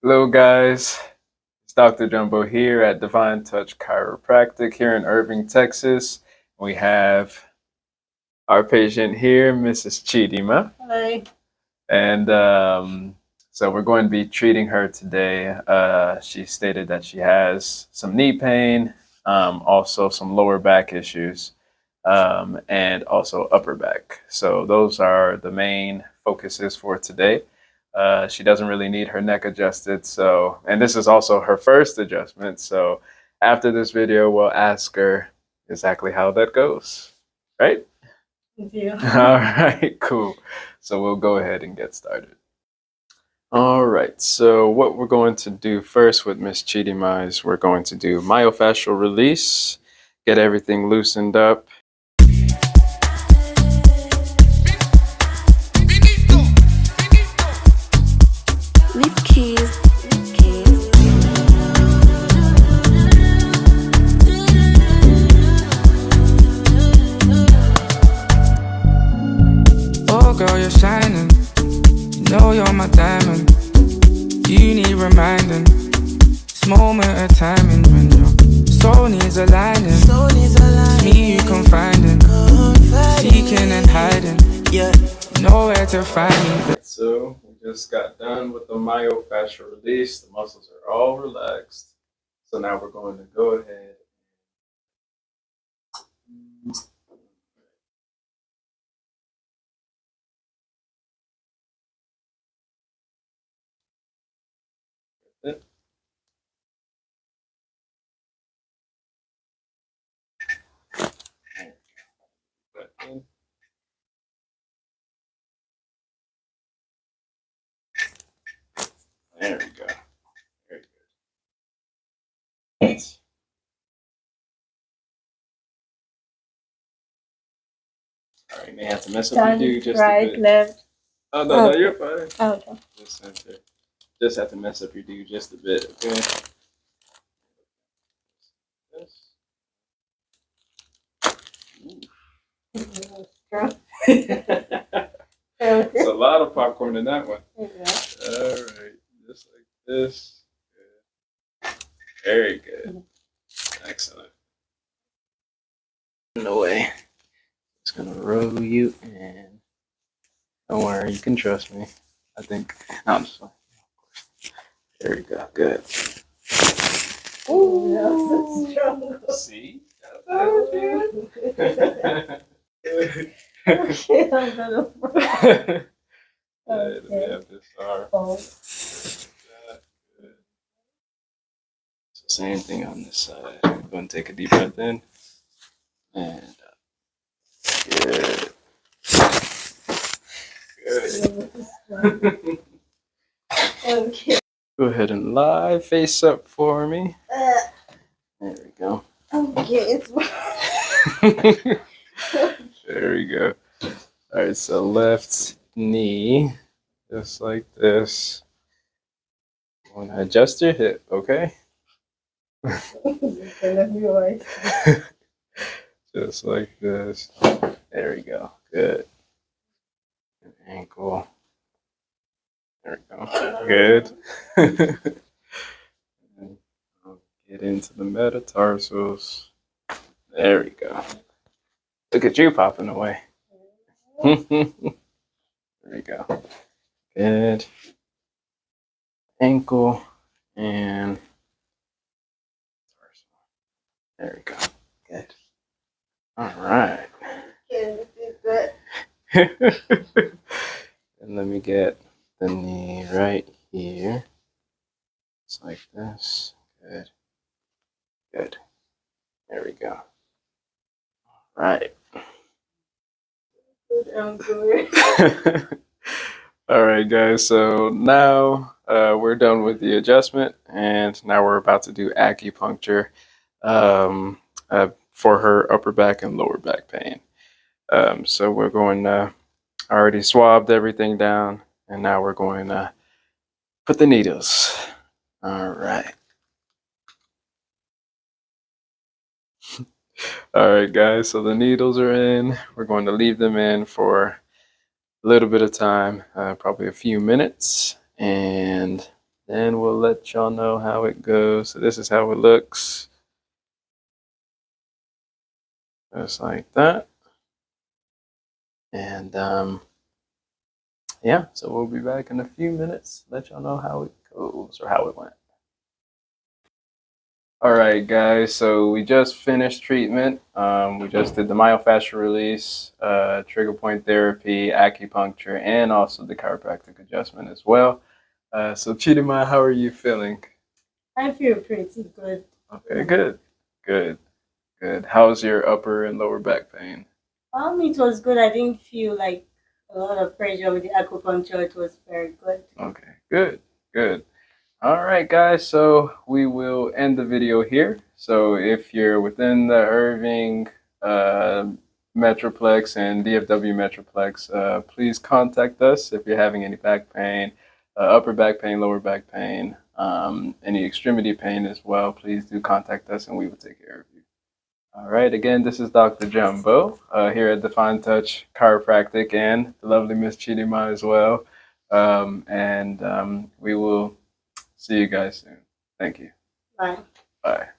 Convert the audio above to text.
Hello, guys. It's Dr. Jumbo here at Divine Touch Chiropractic here in Irving, Texas. We have our patient here, Mrs. Chidima. Hi. And so we're going to be treating her today. She stated that she has some knee pain, also some lower back issues, and also upper back. So those are the main focuses for today. She doesn't really need her neck adjusted. So, and this is also her first adjustment. So after this video, we'll ask her exactly how that goes. Right? Yeah. All right, cool. So we'll go ahead and get started. All right, so what we're going to do first with Miss Chidima is we're going to do myofascial release, get everything loosened up. Leave keys. Oh girl, you're shining. You know you're my diamond. You need reminding. This moment of timing when your soul needs aligning. It's me you confiding, seeking and hiding. Yeah, nowhere to find me. So we just got done with the myofascial release. The muscles are all relaxed. So now we're going to go ahead. There we go. Very good. All right, may have to mess up your do just right, a bit. left. Oh no, Okay. you're fine. Okay. Just have to mess up your do just a bit, okay? It's a lot of popcorn in that one. Yeah. All right, just like this. Good. Very good. Excellent. No way. Just gonna roll you in. Don't worry, you can trust me. I think. No, I'm just fine. There we go. Good. Ooh, that was strong. See? Okay, I'm gonna Let me have this arm. fall. Good. So same thing on this side. Go and take a deep breath in. And good. Good. Okay. Go ahead and lie face up for me. There we go. Okay, it's There we go. All right, so left knee, just like this. You want to adjust your hip, okay? gonna be right. Just like this. There we go. Good. Ankle. There we go. Good. And I'll get into the metatarsals. There we go. Look at you popping away. There we go. Good. Ankle and tarsal. There we go. Good. All right. Can you see that? And let me get the knee right here. Just like this. Good. Good. There we go. All right. All right, guys. So now we're done with the adjustment, and now we're about to do acupuncture for her upper back and lower back pain. So we're going to already swabbed everything down, and now we're going to put the needles. All right. All right, guys. So the needles are in. We're going to leave them in for a little bit of time, probably a few minutes, and Then we'll let y'all know how it goes. So this is how it looks. Just like that. And yeah, so we'll be back in a few minutes. Let y'all know how it goes or how it went. All right, guys. So we just finished treatment. We just did the myofascial release, trigger point therapy, acupuncture, and also the chiropractic adjustment as well. So Chidima, how are you feeling? I feel pretty good. Okay, good, good, good. How's your upper and lower back pain? It was good. I didn't feel like a lot of pressure with the acupuncture. It was very good. Okay, good, good. All right, guys, so we will end the video here. So if you're within the Irving Metroplex and DFW Metroplex, please contact us if you're having any back pain, upper back pain, lower back pain, any extremity pain as well. Please do contact us and we will take care of you. All right, again, this is Dr. Jumbo here at Divine Touch Chiropractic and the lovely Miss Chidima as well. We will see you guys soon. Thank you. Bye. Bye.